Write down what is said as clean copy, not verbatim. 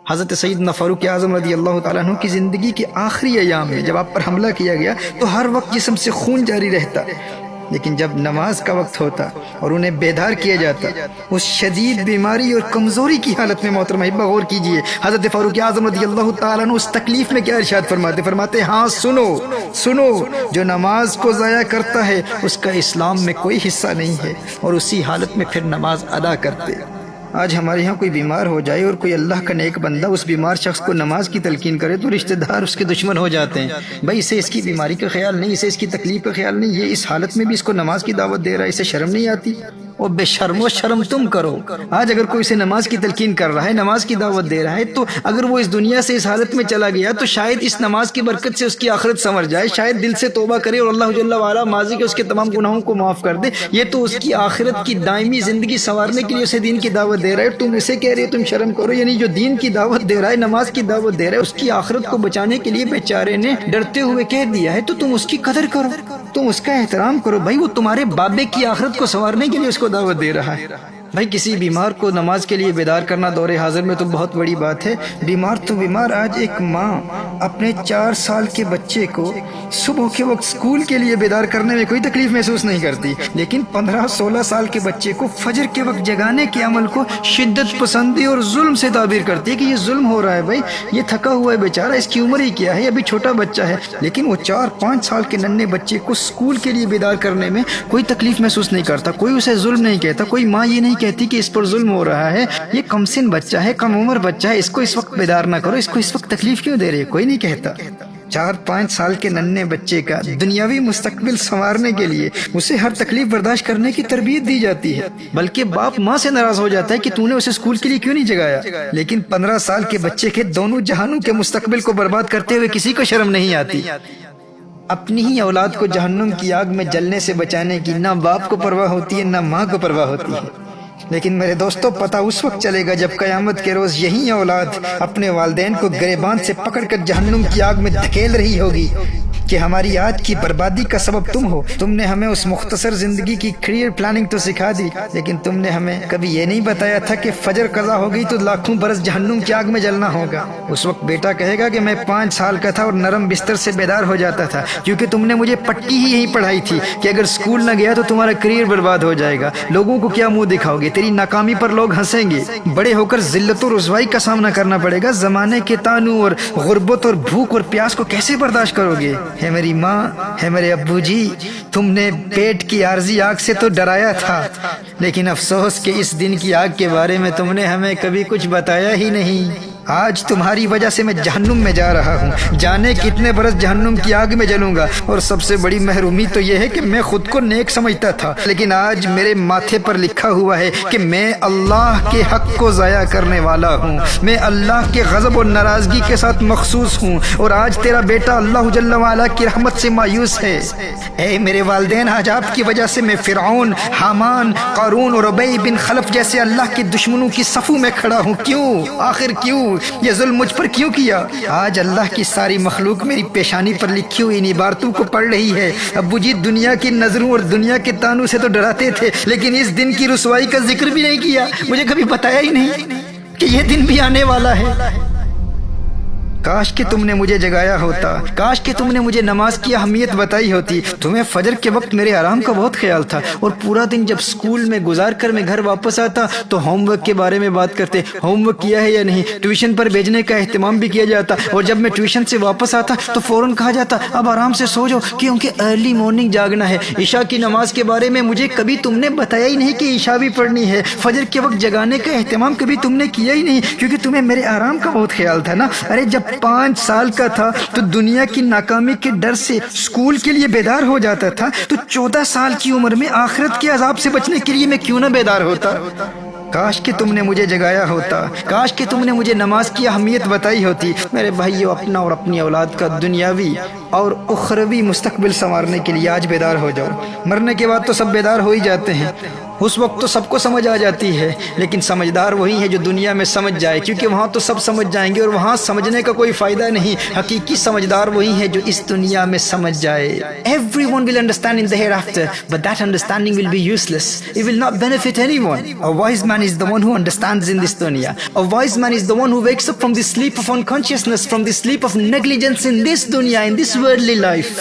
حضرت سیدنا فاروق اعظم رضی اللہ تعالیٰ عنہ کی زندگی کے آخری ایام میں جب آپ پر حملہ کیا گیا تو ہر وقت جسم سے خون جاری رہتا، لیکن جب نماز کا وقت ہوتا اور انہیں بیدار کیا جاتا، اس شدید بیماری اور کمزوری کی حالت میں محترم احبہ غور کیجئے حضرت فاروق اعظم رضی اللہ تعالیٰ عنہ اس تکلیف میں کیا ارشاد فرماتے ہاں سنو جو نماز کو ضائع کرتا ہے اس کا اسلام میں کوئی حصہ نہیں ہے، اور اسی حالت میں پھر نماز ادا کرتے۔ آج ہمارے ہاں کوئی بیمار ہو جائے اور کوئی اللہ کا نیک بندہ اس بیمار شخص کو نماز کی تلقین کرے تو رشتہ دار اس کے دشمن ہو جاتے ہیں۔ بھائی اسے اس کی بیماری کا خیال نہیں، اسے اس کی تکلیف کا خیال نہیں، یہ اس حالت میں بھی اس کو نماز کی دعوت دے رہا ہے، اسے شرم نہیں آتی؟ اور بے شرم و شرم تم کرو۔ آج اگر کوئی اسے نماز کی تلقین کر رہا ہے، نماز کی دعوت دے رہا ہے، تو اگر وہ اس دنیا سے اس حالت میں چلا گیا تو شاید اس نماز کی برکت سے اس کی آخرت سنور جائے، شاید دل سے توبہ کرے اور اللہ جل وعلا ماضی کے اس کے تمام گناہوں کو معاف کر دے۔ یہ تو اس کی آخرت کی دائمی زندگی سنوارنے کے لیے اسے دین کی دعوت دے رہا ہے، تم اسے کہہ رہے ہو تم شرم کرو۔ یعنی جو دین کی دعوت دے رہا ہے، نماز کی دعوت دے رہا ہے، اس کی آخرت کو بچانے کے لیے بیچارے نے ڈرتے ہوئے کہہ دیا ہے تو تم اس کی قدر کرو، تم اس کا احترام کرو۔ بھائی وہ تمہارے بابے کی آخرت کو سنوارنے کے لیے اس کو دعوت دے رہا ہے۔ بھائی کسی بیمار کو نماز کے لیے بیدار کرنا دور حاضر میں تو بہت بڑی بات ہے۔ بیمار تو بیمار، آج ایک ماں اپنے 4 سال کے بچے کو صبح کے وقت اسکول کے لیے بیدار کرنے میں کوئی تکلیف محسوس نہیں کرتی، لیکن 15-16 سال کے بچے کو فجر کے وقت جگانے کے عمل کو شدت پسندی اور ظلم سے تعبیر کرتی ہے کہ یہ ظلم ہو رہا ہے۔ بھائی یہ تھکا ہوا ہے بیچارہ، اس کی عمر ہی کیا ہے، ابھی چھوٹا بچہ ہے، لیکن وہ 4-5 سال کے ننھے بچے کو اسکول کے لیے بیدار کرنے میں کوئی تکلیف محسوس نہیں کرتا، کوئی اسے ظلم نہیں کہتا، کوئی ماں یہ نہیں کہتی کہ اس پر ظلم ہو رہا ہے، یہ کم سن بچہ ہے، کم عمر بچہ ہے، اس کو اس وقت بیدار نہ کرو، اس کو اس وقت تکلیف کیوں دے رہے، کوئی نہیں کہتا۔ 4-5 سال کے ننھے بچے کا دنیاوی مستقبل سنوارنے کے لیے اسے ہر تکلیف برداشت کرنے کی تربیت دی جاتی ہے، بلکہ باپ ماں سے ناراض ہو جاتا ہے کہ تو نے اسے اسکول کے لیے کیوں نہیں جگایا، لیکن 15 سال کے بچے کے دونوں جہانوں کے مستقبل کو برباد کرتے ہوئے کسی کو شرم نہیں آتی۔ اپنی ہی اولاد کو جہنم کی آگ میں جلنے سے بچانے کی نہ باپ کو پرواہ ہوتی ہے نہ ماں کو پرواہ ہوتی ہے، لیکن میرے دوستو پتہ اس وقت چلے گا جب قیامت کے روز یہی اولاد اپنے والدین کو گریبان سے پکڑ کر جہنم کی آگ میں دھکیل رہی ہوگی کہ ہماری آج کی بربادی کا سبب تم ہو، تم نے ہمیں اس مختصر زندگی کی کیریئر پلاننگ تو سکھا دی، لیکن تم نے ہمیں کبھی یہ نہیں بتایا تھا کہ فجر قضا ہو گئی تو لاکھوں برس جہنم کی آگ میں جلنا ہوگا۔ اس وقت بیٹا کہے گا کہ میں 5 سال کا تھا اور نرم بستر سے بیدار ہو جاتا تھا، کیونکہ تم نے مجھے پٹی ہی یہی پڑھائی تھی کہ اگر اسکول نہ گیا تو تمہارا کیریئر برباد ہو جائے گا، لوگوں کو کیا منہ دکھاؤ گے، تیری ناکامی پر لوگ ہنسیں گے، بڑے ہو کر ذلت و رسوائی کا سامنا کرنا پڑے گا، زمانے کے طعنوں اور غربت اور بھوک اور پیاس کو کیسے برداشت کرو گے؟ ہے میری ماں، ہے میرے ابو جی، تم نے پیٹ کی عارضی آگ سے تو ڈرایا تھا، لیکن افسوس کہ اس دن کی آگ کے بارے میں تم نے ہمیں کبھی کچھ بتایا ہی نہیں۔ آج تمہاری وجہ سے میں جہنم میں جا رہا ہوں، جانے کتنے برس جہنم کی آگ میں جلوں گا، اور سب سے بڑی محرومی تو یہ ہے کہ میں خود کو نیک سمجھتا تھا، لیکن آج میرے ماتھے پر لکھا ہوا ہے کہ میں اللہ کے حق کو ضائع کرنے والا ہوں، میں اللہ کے غضب اور ناراضگی کے ساتھ مخصوص ہوں، اور آج تیرا بیٹا اللہ جل وعلا کی رحمت سے مایوس ہے۔ اے میرے والدین، آج آپ کی وجہ سے میں فرعون، حامان، قارون اور ابی بن خلف جیسے اللہ کے دشمنوں کی صفوں میں کھڑا ہوں۔ کیوں؟ آخر کیوں؟ یہ ظلم مجھ پر کیوں کیا؟ آج اللہ کی ساری مخلوق میری پیشانی پر لکھی ہوئی ان عبارتوں کو پڑھ رہی ہے۔ ابو جی دنیا کی نظروں اور دنیا کے طعنوں سے تو ڈراتے تھے، لیکن اس دن کی رسوائی کا ذکر بھی نہیں کیا، مجھے کبھی بتایا ہی نہیں کہ یہ دن بھی آنے والا ہے۔ کاش کہ تم نے مجھے جگایا ہوتا، کاش کہ تم نے مجھے نماز کی اہمیت بتائی ہوتی۔ تمہیں فجر کے وقت میرے آرام کا بہت خیال تھا، اور پورا دن جب اسکول میں گزار کر میں گھر واپس آتا تو ہوم ورک کے بارے میں بات کرتے، ہوم ورک کیا ہے یا نہیں، ٹیوشن پر بھیجنے کا اہتمام بھی کیا جاتا، اور جب میں ٹیوشن سے واپس آتا تو فوراً کہا جاتا اب آرام سے سو جاؤ کیونکہ ارلی مارننگ جاگنا ہے۔ عشاء کی نماز کے بارے میں مجھے کبھی تم نے بتایا ہی نہیں کہ عشاء بھی پڑھنی ہے۔ فجر کے وقت جگانے کا اہتمام کبھی تم نے کیا ہی نہیں، کیونکہ تمہیں میرے آرام کا بہت خیال تھا نا۔ ارے جب 5 سال کا تھا تو دنیا کی ناکامی کے ڈر سے اسکول کے لیے بیدار ہو جاتا تھا، تو 14 سال کی عمر میں آخرت کے عذاب سے بچنے کے لیے میں کیوں نہ بیدار ہوتا؟ کاش کہ تم نے مجھے جگایا ہوتا، کاش کہ تم نے مجھے نماز کی اہمیت بتائی ہوتی۔ میرے بھائیو، اپنا اور اپنی اولاد کا دنیاوی اور اخروی مستقبل سنوارنے کے لیے آج بیدار ہو جاؤ۔ مرنے کے بعد تو سب بیدار ہو ہی جاتے ہیں، اس وقت تو سب کو سمجھ آ جاتی ہے، لیکن سمجھدار وہی ہے جو دنیا میں سمجھ جائے، کیونکہ وہاں تو سب سمجھ جائیں گے اور وہاں سمجھنے کا کوئی فائدہ نہیں۔ حقیقی سمجھدار وہی ہے جو اس دنیا میں سمجھ جائے۔ Everyone will understand in the hereafter, but that understanding will be useless. It will not benefit anyone. A wise man is the one who understands in this dunya. A wise man is the one who wakes up from the sleep of unconsciousness, from the sleep of negligence in this dunya, in this worldly life.